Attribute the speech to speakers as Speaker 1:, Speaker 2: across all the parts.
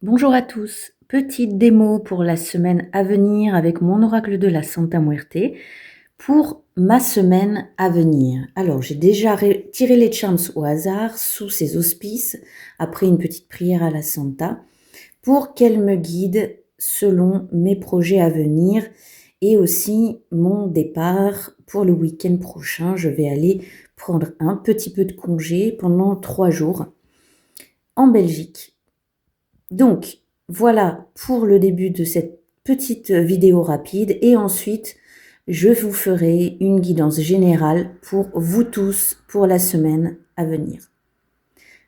Speaker 1: Bonjour à tous, petite démo pour la semaine à venir avec mon oracle de la Santa Muerte pour ma semaine à venir. Alors j'ai déjà tiré les charms au hasard sous ses auspices après une petite prière à la Santa pour qu'elle me guide selon mes projets à venir et aussi mon départ pour le week-end prochain. Je vais aller prendre un petit peu de congé pendant 3 jours en Belgique. Donc, voilà pour le début de cette petite vidéo rapide et ensuite, je vous ferai une guidance générale pour vous tous pour la semaine à venir.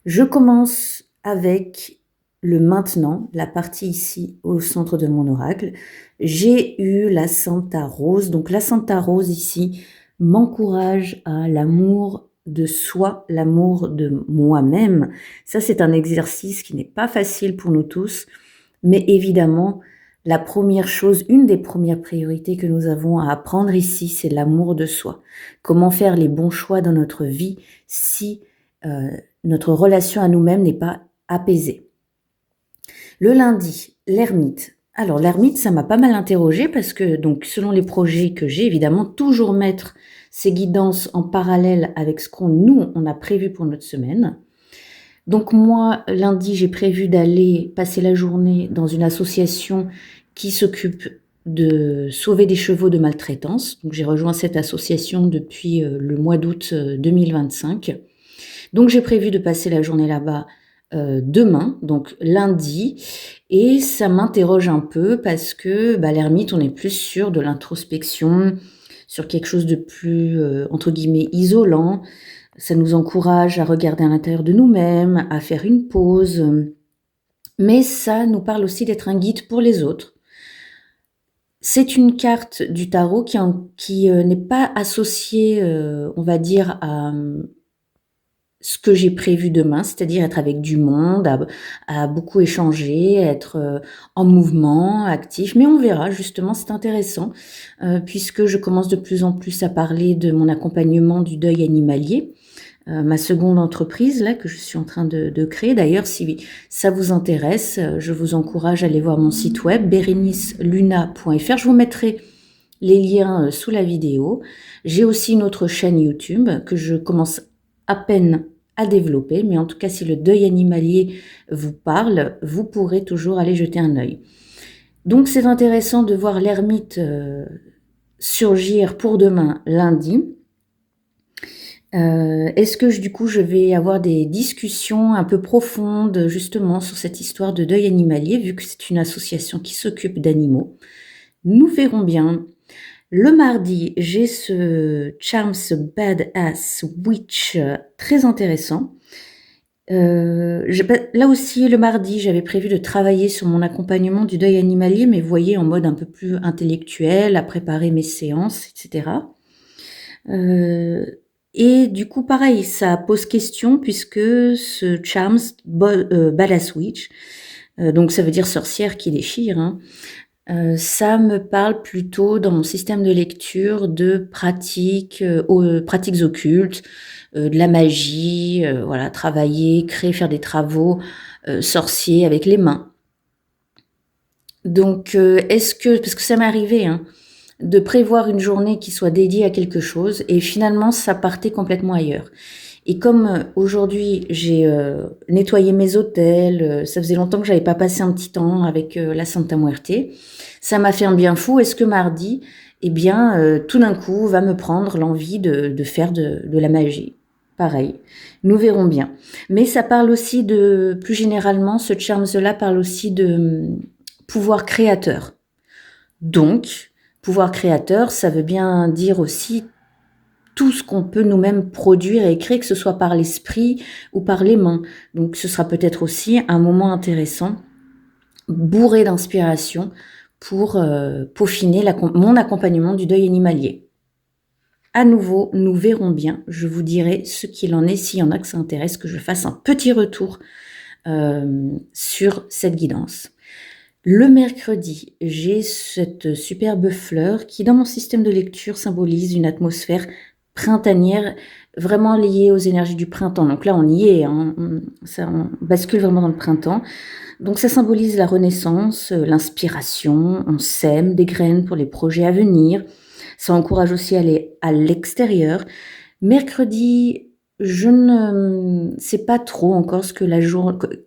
Speaker 1: Je commence avec le maintenant, la partie ici au centre de mon oracle. J'ai eu la Santa Rose. Donc la Santa Rose ici m'encourage à l'amour de soi, l'amour de moi-même. Ça, c'est un exercice qui n'est pas facile pour nous tous, mais évidemment, la première chose, une des premières priorités que nous avons à apprendre ici, c'est l'amour de soi. Comment faire les bons choix dans notre vie si notre relation à nous-mêmes n'est pas apaisée. Le lundi, l'ermite. Alors l'ermite, ça m'a pas mal interrogée parce que, donc, selon les projets que j'ai, évidemment, toujours mettre ces guidances en parallèle avec ce on a prévu pour notre semaine. Donc moi, lundi, j'ai prévu d'aller passer la journée dans une association qui s'occupe de sauver des chevaux de maltraitance. Donc j'ai rejoint cette association depuis le mois d'août 2025. Donc j'ai prévu de passer la journée là-bas demain, donc lundi, et ça m'interroge un peu parce que l'ermite, on est plus sur de l'introspection, sur quelque chose de plus, entre guillemets, isolant. Ça nous encourage à regarder à l'intérieur de nous-mêmes, à faire une pause, mais ça nous parle aussi d'être un guide pour les autres. C'est une carte du tarot qui n'est pas associée, on va dire, à ce que j'ai prévu demain, c'est-à-dire être avec du monde, à beaucoup échanger, être en mouvement, actif. Mais on verra, justement, c'est intéressant, puisque je commence de plus en plus à parler de mon accompagnement du deuil animalier, ma seconde entreprise là que je suis en train de créer. D'ailleurs, si ça vous intéresse, je vous encourage à aller voir mon site web bereniceluna.fr. Je vous mettrai les liens sous la vidéo. J'ai aussi une autre chaîne YouTube que je commence à peine à développer, mais en tout cas, si le deuil animalier vous parle, vous pourrez toujours aller jeter un œil. Donc, c'est intéressant de voir l'ermite surgir pour demain, lundi. Est-ce que du coup, je vais avoir des discussions un peu profondes justement sur cette histoire de deuil animalier, vu que c'est une association qui s'occupe d'animaux? Nous verrons bien. Le mardi, j'ai ce Charms Badass Witch très intéressant. Là aussi, le mardi, j'avais prévu de travailler sur mon accompagnement du deuil animalier, mais vous voyez, en mode un peu plus intellectuel, à préparer mes séances, etc. Et du coup, pareil, ça pose question puisque ce Charms Badass Witch, donc ça veut dire sorcière qui déchire, hein, ça me parle plutôt dans mon système de lecture de pratiques occultes, de la magie, voilà, travailler, créer, faire des travaux sorciers avec les mains. Donc, parce que ça m'est arrivé, hein, de prévoir une journée qui soit dédiée à quelque chose et finalement ça partait complètement ailleurs. Et comme aujourd'hui j'ai nettoyé mes hôtels, ça faisait longtemps que j'avais pas passé un petit temps avec la Santa Muerte, ça m'a fait un bien fou. Est-ce que mardi, eh bien, tout d'un coup, va me prendre l'envie de faire de la magie? Pareil, nous verrons bien. Mais ça parle aussi de, plus généralement, ce charms-là parle aussi de pouvoir créateur. Donc, pouvoir créateur, ça veut bien dire aussi tout ce qu'on peut nous-mêmes produire et créer, que ce soit par l'esprit ou par les mains. Donc ce sera peut-être aussi un moment intéressant, bourré d'inspiration, pour peaufiner mon accompagnement du deuil animalier. À nouveau, nous verrons bien. Je vous dirai ce qu'il en est, s'il y en a que ça intéresse, que je fasse un petit retour sur cette guidance. Le mercredi, j'ai cette superbe fleur qui, dans mon système de lecture, symbolise une atmosphère printanière, vraiment liée aux énergies du printemps. Donc là, on y est, hein, on bascule vraiment dans le printemps. Donc ça symbolise la renaissance, l'inspiration, on sème des graines pour les projets à venir. Ça encourage aussi à aller à l'extérieur. Mercredi, je ne sais pas trop encore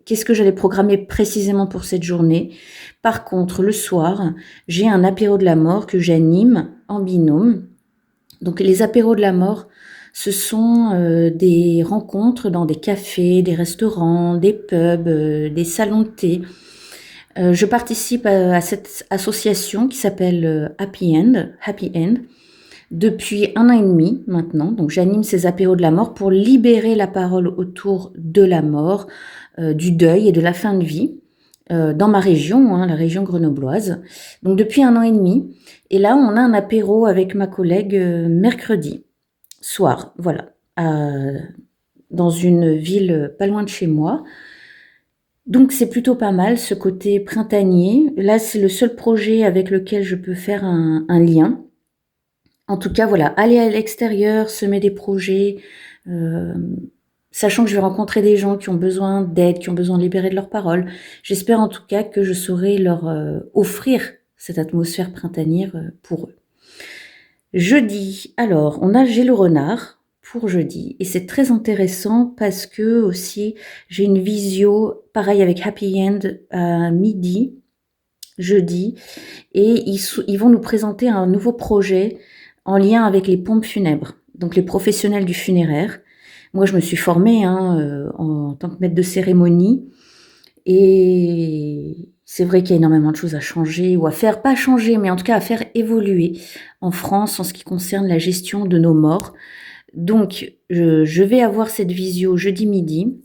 Speaker 1: qu'est-ce que j'allais programmer précisément pour cette journée. Par contre, le soir, j'ai un apéro de la mort que j'anime en binôme. Donc les apéros de la mort, ce sont des rencontres dans des cafés, des restaurants, des pubs, des salons de thé. Je participe à cette association qui s'appelle Happy End, depuis 1 an et demi maintenant. Donc j'anime ces apéros de la mort pour libérer la parole autour de la mort, du deuil et de la fin de vie, dans ma région, la région grenobloise. Donc depuis 1 an et demi. Et là, on a un apéro avec ma collègue mercredi soir, voilà, dans une ville pas loin de chez moi. Donc c'est plutôt pas mal ce côté printanier. Là, c'est le seul projet avec lequel je peux faire un lien. En tout cas, voilà, aller à l'extérieur, semer des projets, sachant que je vais rencontrer des gens qui ont besoin d'aide, qui ont besoin de libérer de leurs paroles. J'espère en tout cas que je saurai leur offrir cette atmosphère printanière pour eux. Jeudi, alors, j'ai le renard pour jeudi. Et c'est très intéressant parce que aussi, j'ai une visio, pareil avec Happy End, à midi, jeudi. Et ils vont nous présenter un nouveau projet en lien avec les pompes funèbres, donc les professionnels du funéraire. Moi, je me suis formée en tant que maître de cérémonie. Et c'est vrai qu'il y a énormément de choses à changer ou à faire, pas changer, mais en tout cas à faire évoluer en France en ce qui concerne la gestion de nos morts. Donc, je vais avoir cette visio jeudi midi.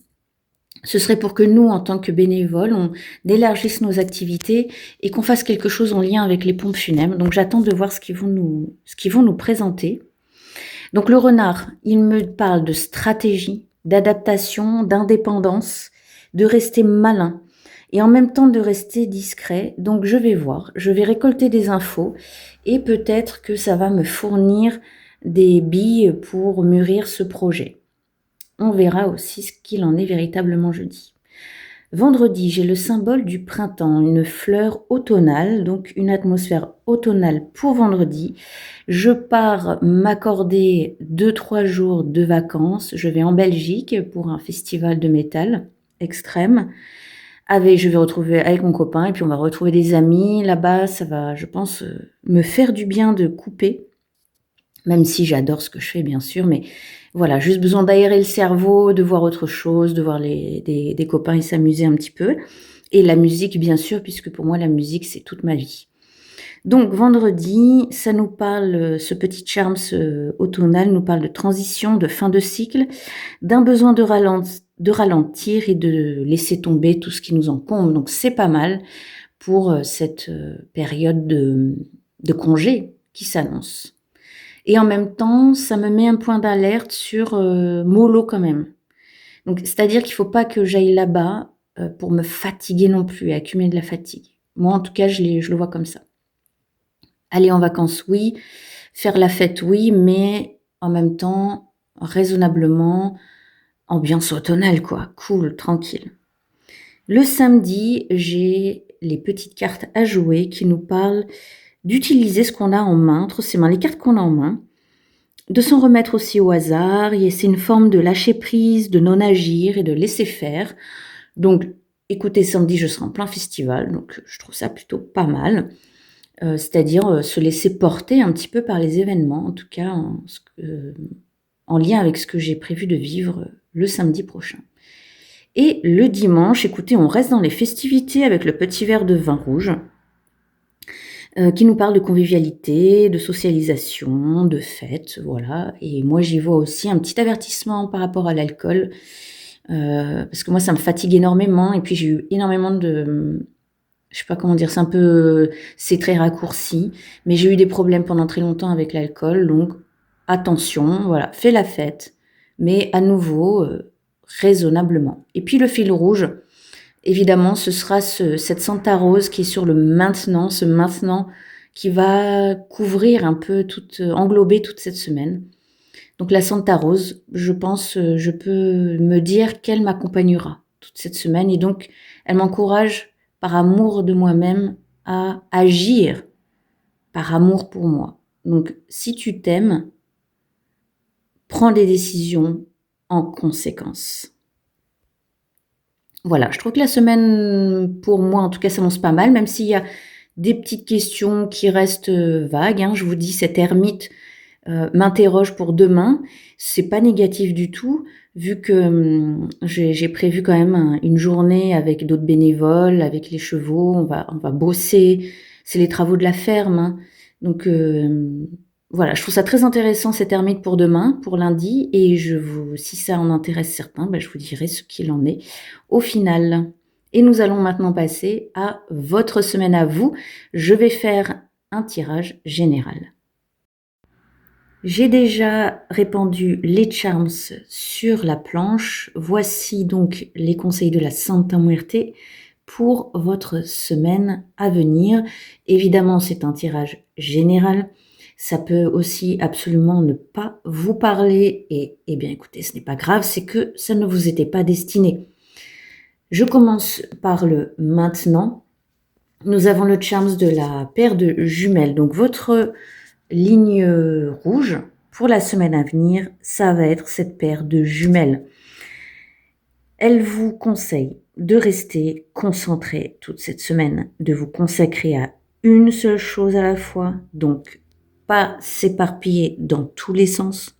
Speaker 1: Ce serait pour que nous, en tant que bénévoles, on élargisse nos activités et qu'on fasse quelque chose en lien avec les pompes funèbres. Donc, j'attends de voir ce qu'ils vont nous présenter. Donc, le renard, il me parle de stratégie, d'adaptation, d'indépendance, de rester malin et en même temps de rester discret. Donc, je vais voir, je vais récolter des infos et peut-être que ça va me fournir des billes pour mûrir ce projet. On verra aussi ce qu'il en est véritablement jeudi. Vendredi, j'ai le symbole du printemps, une fleur automnale, donc une atmosphère automnale pour vendredi. Je pars m'accorder 2-3 jours de vacances. Je vais en Belgique pour un festival de métal extrême. Je vais retrouver avec mon copain et puis on va retrouver des amis. Là-bas, ça va, je pense, me faire du bien de couper, même si j'adore ce que je fais, bien sûr, mais voilà, juste besoin d'aérer le cerveau, de voir autre chose, de voir des copains et s'amuser un petit peu. Et la musique, bien sûr, puisque pour moi, la musique, c'est toute ma vie. Donc, vendredi, ça nous parle, ce petit charme automnal nous parle de transition, de fin de cycle, d'un besoin de ralentir et de laisser tomber tout ce qui nous encombre. Donc, c'est pas mal pour cette période de congé qui s'annonce. Et en même temps, ça me met un point d'alerte sur mollo quand même. Donc, c'est-à-dire qu'il ne faut pas que j'aille là-bas pour me fatiguer non plus, et accumuler de la fatigue. Moi, en tout cas, je le vois comme ça. Aller en vacances, oui. Faire la fête, oui, mais en même temps, raisonnablement, ambiance automnale, quoi. Cool, tranquille. Le samedi, j'ai les petites cartes à jouer qui nous parlent d'utiliser ce qu'on a en main, entre ses mains, les cartes qu'on a en main, de s'en remettre aussi au hasard. Et c'est une forme de lâcher prise, de non-agir et de laisser faire. Donc, écoutez, samedi, je serai en plein festival, donc je trouve ça plutôt pas mal. C'est-à-dire se laisser porter un petit peu par les événements, en tout cas en lien avec ce que j'ai prévu de vivre le samedi prochain. Et le dimanche, écoutez, on reste dans les festivités avec le petit verre de vin rouge qui nous parle de convivialité, de socialisation, de fête, voilà. Et moi, j'y vois aussi un petit avertissement par rapport à l'alcool, parce que moi, ça me fatigue énormément. Et puis, j'ai eu énormément je sais pas comment dire, c'est très raccourci, mais j'ai eu des problèmes pendant très longtemps avec l'alcool. Donc, attention, voilà, fais la fête, mais à nouveau, raisonnablement. Et puis, le fil rouge, évidemment, ce sera cette Santa Rose qui est sur le maintenant, ce maintenant qui va couvrir un peu englober toute cette semaine. Donc la Santa Rose, je pense, je peux me dire qu'elle m'accompagnera toute cette semaine et donc Elle m'encourage par amour de moi-même à agir par amour pour moi. Donc, si tu t'aimes, prends des décisions en conséquence. Voilà, je trouve que la semaine, pour moi, en tout cas, s'annonce pas mal, même s'il y a des petites questions qui restent vagues. Hein. Je vous dis, cette ermite m'interroge pour demain. C'est pas négatif du tout, vu que j'ai prévu quand même une journée avec d'autres bénévoles, avec les chevaux. On va bosser. C'est les travaux de la ferme. Hein. Donc voilà, je trouve ça très intéressant cette ermite pour demain, pour lundi, et si ça en intéresse certains, je vous dirai ce qu'il en est au final. Et nous allons maintenant passer à votre semaine à vous. Je vais faire un tirage général. J'ai déjà répandu les charms sur la planche. Voici donc les conseils de la Santa Muerte pour votre semaine à venir. Évidemment, c'est un tirage général. Ça peut aussi absolument ne pas vous parler et, eh bien, écoutez, ce n'est pas grave, c'est que ça ne vous était pas destiné. Je commence par le maintenant. Nous avons le charms de la paire de jumelles. Donc, votre ligne rouge pour la semaine à venir, ça va être cette paire de jumelles. Elle vous conseille de rester concentré toute cette semaine, de vous consacrer à une seule chose à la fois, donc pas s'éparpiller dans tous les sens.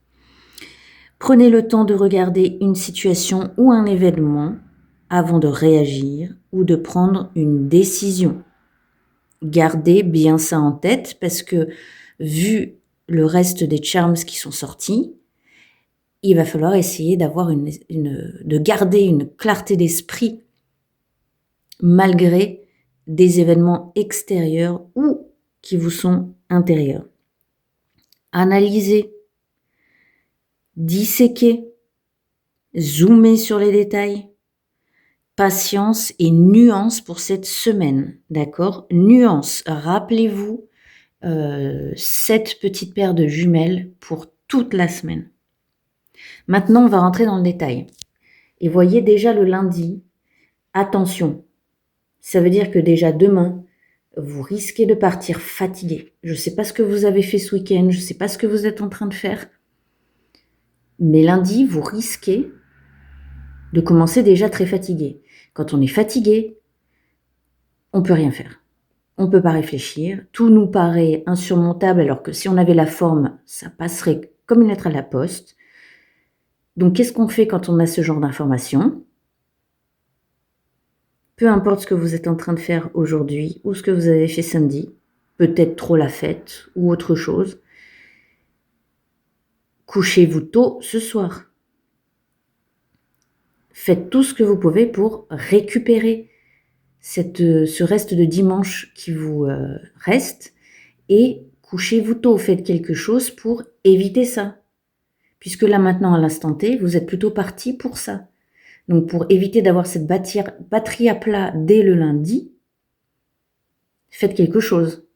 Speaker 1: Prenez le temps de regarder une situation ou un événement avant de réagir ou de prendre une décision. Gardez bien ça en tête parce que vu le reste des charms qui sont sortis, il va falloir essayer d'avoir de garder une clarté d'esprit malgré des événements extérieurs ou qui vous sont intérieurs. Analysez, disséquez, zoomez sur les détails. Patience et nuance pour cette semaine, d'accord? Nuance, rappelez-vous cette petite paire de jumelles pour toute la semaine. Maintenant, on va rentrer dans le détail. Et voyez déjà le lundi, attention, ça veut dire que déjà demain, vous risquez de partir fatigué. Je ne sais pas ce que vous avez fait ce week-end, je ne sais pas ce que vous êtes en train de faire, mais lundi, vous risquez de commencer déjà très fatigué. Quand on est fatigué, on ne peut rien faire. On ne peut pas réfléchir, tout nous paraît insurmontable alors que si on avait la forme, ça passerait comme une lettre à la poste. Donc qu'est-ce qu'on fait quand on a ce genre d'informations ? Peu importe ce que vous êtes en train de faire aujourd'hui ou ce que vous avez fait samedi, peut-être trop la fête ou autre chose, couchez-vous tôt ce soir. Faites tout ce que vous pouvez pour récupérer ce reste de dimanche qui vous reste et couchez-vous tôt, faites quelque chose pour éviter ça. Puisque là maintenant, à l'instant T, vous êtes plutôt parti pour ça. Donc pour éviter d'avoir cette batterie à plat dès le lundi, faites quelque chose.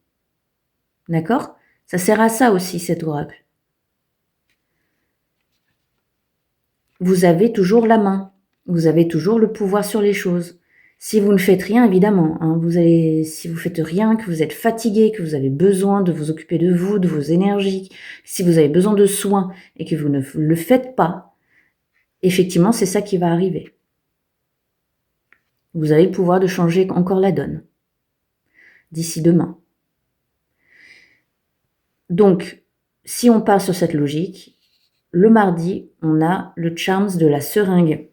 Speaker 1: D'accord ? Ça sert à ça aussi, cet oracle. Vous avez toujours la main. Vous avez toujours le pouvoir sur les choses. Si vous ne faites rien, évidemment, hein, si vous faites rien, que vous êtes fatigué, que vous avez besoin de vous occuper de vous, de vos énergies, si vous avez besoin de soins et que vous ne le faites pas, effectivement, c'est ça qui va arriver. Vous avez le pouvoir de changer encore la donne d'ici demain. Donc, si on part sur cette logique, le mardi, on a le charms de la seringue.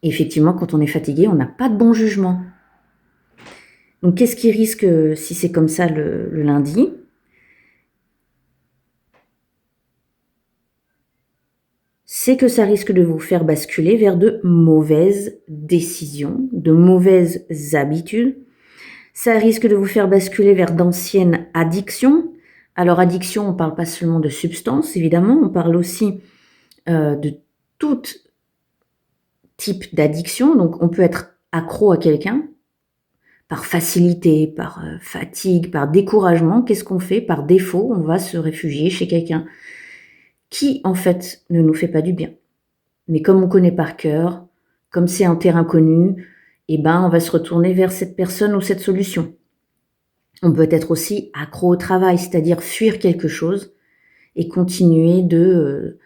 Speaker 1: Effectivement, quand on est fatigué, on n'a pas de bon jugement. Donc, qu'est-ce qui risque si c'est comme ça le lundi ? C'est que ça risque de vous faire basculer vers de mauvaises décisions, de mauvaises habitudes. Ça risque de vous faire basculer vers d'anciennes addictions. Alors, addiction, on ne parle pas seulement de substances, évidemment, on parle aussi de tout type d'addiction. Donc, on peut être accro à quelqu'un par facilité, par fatigue, par découragement. Qu'est-ce qu'on fait ? Par défaut, on va se réfugier chez quelqu'un qui, en fait, ne nous fait pas du bien. Mais comme on connaît par cœur, comme c'est un terrain connu, eh ben, on va se retourner vers cette personne ou cette solution. On peut être aussi accro au travail, c'est-à-dire fuir quelque chose et continuer de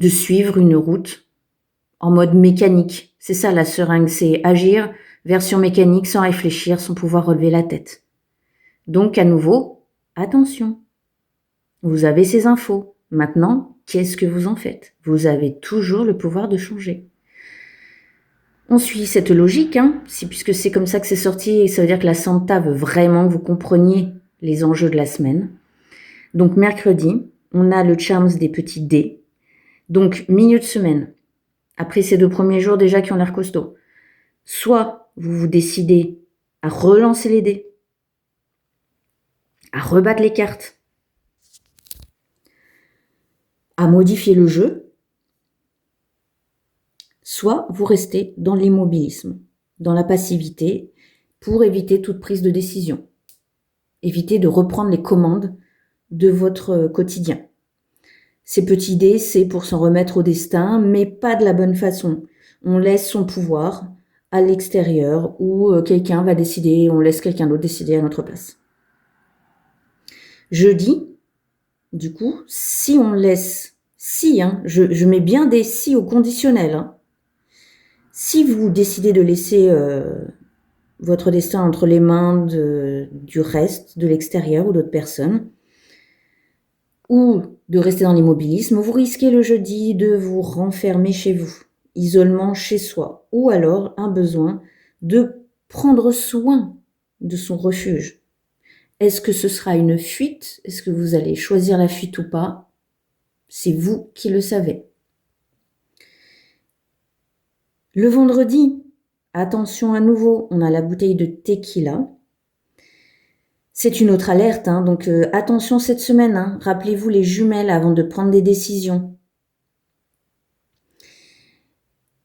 Speaker 1: suivre une route en mode mécanique. C'est ça la seringue, c'est agir version mécanique sans réfléchir, sans pouvoir relever la tête. Donc à nouveau, attention, vous avez ces infos. Maintenant, qu'est-ce que vous en faites? Vous avez toujours le pouvoir de changer. On suit cette logique, puisque c'est comme ça que c'est sorti, et ça veut dire que la Santa veut vraiment que vous compreniez les enjeux de la semaine. Donc mercredi, on a le Charms des petits dés. Donc milieu de semaine, après ces 2 premiers jours déjà qui ont l'air costauds, soit vous vous décidez à relancer les dés, à rebattre les cartes, à modifier le jeu, soit vous restez dans l'immobilisme, dans la passivité, pour éviter toute prise de décision. Éviter de reprendre les commandes de votre quotidien. Ces petits dés, c'est pour s'en remettre au destin, mais pas de la bonne façon. On laisse son pouvoir à l'extérieur ou quelqu'un va décider, on laisse quelqu'un d'autre décider à notre place. Jeudi, du coup, si on laisse, je mets bien des si au conditionnel. Si vous décidez de laisser votre destin entre les mains du reste, de l'extérieur ou d'autres personnes, ou de rester dans l'immobilisme, vous risquez le jeudi de vous renfermer chez vous, isolement chez soi, ou alors un besoin de prendre soin de son refuge. Est-ce que ce sera une fuite? Est-ce que vous allez choisir la fuite ou pas? C'est vous qui le savez. Le vendredi, attention à nouveau, on a la bouteille de tequila. C'est une autre alerte, donc attention cette semaine, rappelez-vous les jumelles avant de prendre des décisions.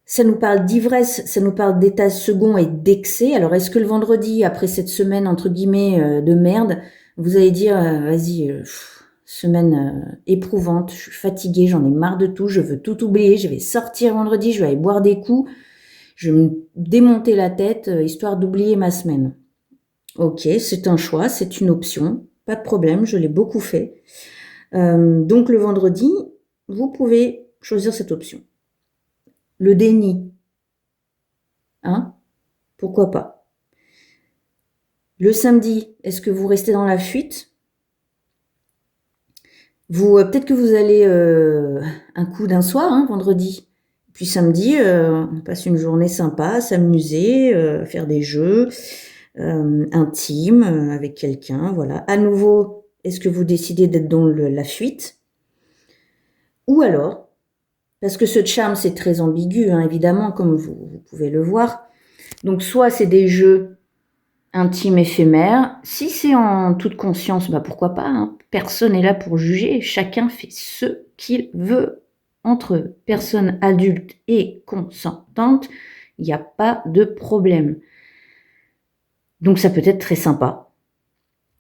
Speaker 1: Ça nous parle d'ivresse, ça nous parle d'état second et d'excès. Alors est-ce que le vendredi, après cette semaine entre guillemets de merde, vous allez dire vas-y, semaine éprouvante, je suis fatiguée, j'en ai marre de tout, je veux tout oublier, je vais sortir vendredi, je vais aller boire des coups, je vais me démonter la tête histoire d'oublier ma semaine. Ok, c'est un choix, c'est une option, pas de problème, je l'ai beaucoup fait. Donc le vendredi, vous pouvez choisir cette option. Le déni, pourquoi pas. Le samedi, est-ce que vous restez dans la fuite? Peut-être que vous allez un coup d'un soir, vendredi. Puis samedi, on passe une journée sympa, s'amuser, faire des jeux intimes avec quelqu'un, voilà. À nouveau, est-ce que vous décidez d'être dans la fuite? Ou alors, parce que ce charme, c'est très ambigu, évidemment, comme vous pouvez le voir. Donc, soit c'est des jeux intimes, éphémères. Si c'est en toute conscience, pourquoi pas, Personne n'est là pour juger. Chacun fait ce qu'il veut entre personnes adultes et consentantes. Il n'y a pas de problème. Donc, ça peut être très sympa.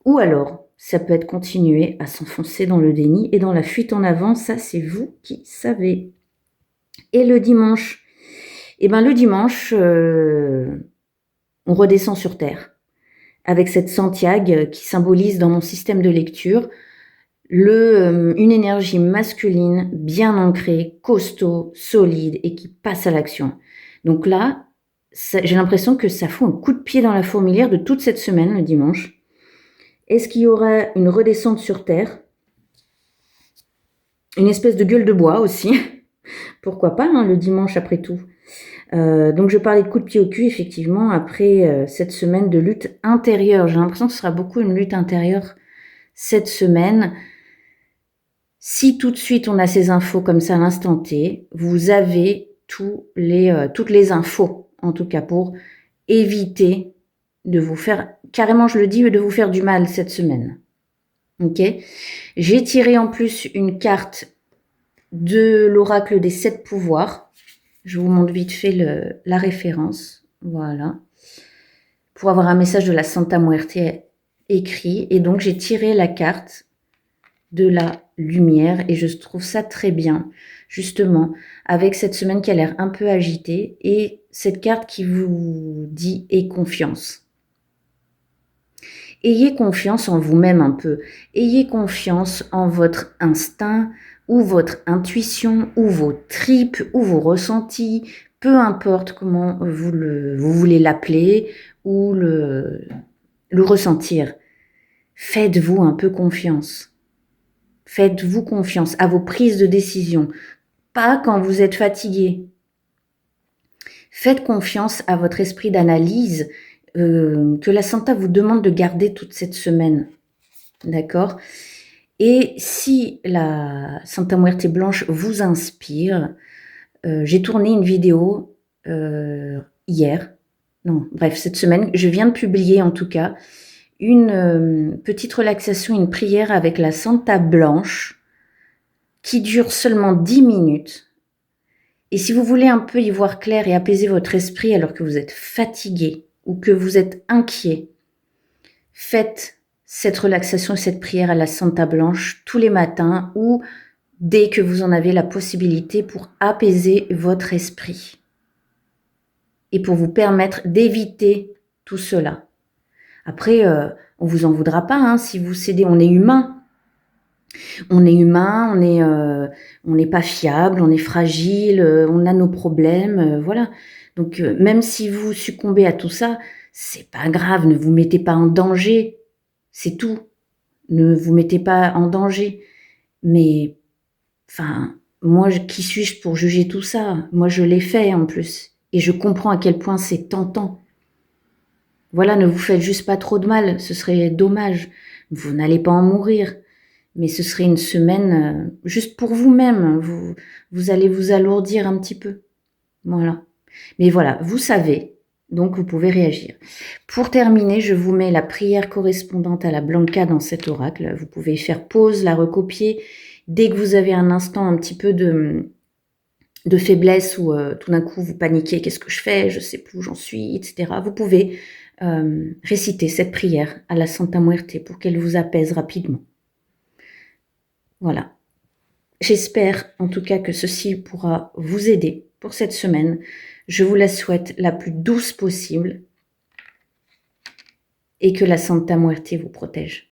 Speaker 1: Ou alors, ça peut être continuer à s'enfoncer dans le déni et dans la fuite en avant. Ça, c'est vous qui savez. Et le dimanche, le dimanche, on redescend sur Terre. Avec cette Santiago qui symbolise dans mon système de lecture une énergie masculine bien ancrée, costaud, solide et qui passe à l'action. Donc là, j'ai l'impression que ça fout un coup de pied dans la fourmilière de toute cette semaine, le dimanche. Est-ce qu'il y aura une redescente sur Terre? Une espèce de gueule de bois aussi. Pourquoi pas, le dimanche après tout. Donc je parlais de coup de pied au cul, effectivement, après cette semaine de lutte intérieure. J'ai l'impression que ce sera beaucoup une lutte intérieure cette semaine. Si tout de suite on a ces infos comme ça à l'instant T, vous avez toutes les infos, en tout cas pour éviter de vous faire, carrément je le dis, de vous faire du mal cette semaine. Ok? J'ai tiré en plus une carte de l'oracle des 7 pouvoirs. Je vous montre vite fait la référence. Voilà. Pour avoir un message de la Santa Muerte écrit. Et donc, j'ai tiré la carte de la lumière et je trouve ça très bien, justement, avec cette semaine qui a l'air un peu agitée et cette carte qui vous dit « aie confiance ». Ayez confiance en vous-même un peu. Ayez confiance en votre instinct ou votre intuition ou vos tripes ou vos ressentis, peu importe comment vous voulez l'appeler ou le ressentir. Faites-vous un peu confiance. Faites-vous confiance à vos prises de décision, pas quand vous êtes fatigué. Faites confiance à votre esprit d'analyse que la Santa vous demande de garder toute cette semaine. D'accord? Et si la Santa Muerte blanche vous inspire, j'ai tourné une vidéo hier, non, bref, cette semaine, je viens de publier en tout cas, une petite relaxation, une prière avec la Santa blanche qui dure seulement 10 minutes. Et si vous voulez un peu y voir clair et apaiser votre esprit alors que vous êtes fatigué ou que vous êtes inquiet, faites cette relaxation et cette prière à la Santa Blanche tous les matins ou dès que vous en avez la possibilité pour apaiser votre esprit et pour vous permettre d'éviter tout cela. Après, on vous en voudra pas hein, si vous cédez, on est humain. On est humain, on n'est pas fiable, on est fragile, on a nos problèmes, voilà. Donc, même si vous succombez à tout ça, c'est pas grave, ne vous mettez pas en danger, c'est tout. Ne vous mettez pas en danger. Mais, enfin, moi, qui suis-je pour juger tout ça? Moi, je l'ai fait en plus. Et je comprends à quel point c'est tentant. Voilà, ne vous faites juste pas trop de mal, ce serait dommage. Vous n'allez pas en mourir. Mais ce serait une semaine juste pour vous-même. Vous allez vous alourdir un petit peu. Voilà. Mais voilà, vous savez, donc vous pouvez réagir. Pour terminer, je vous mets la prière correspondante à la Blanca dans cet oracle. Vous pouvez faire pause, la recopier. Dès que vous avez un instant un petit peu de faiblesse ou tout d'un coup vous paniquez, qu'est-ce que je fais, je sais plus où j'en suis, etc. Vous pouvez réciter cette prière à la Santa Muerte pour qu'elle vous apaise rapidement. Voilà. J'espère en tout cas que ceci pourra vous aider pour cette semaine. Je vous la souhaite la plus douce possible et que la Santa Muerte vous protège.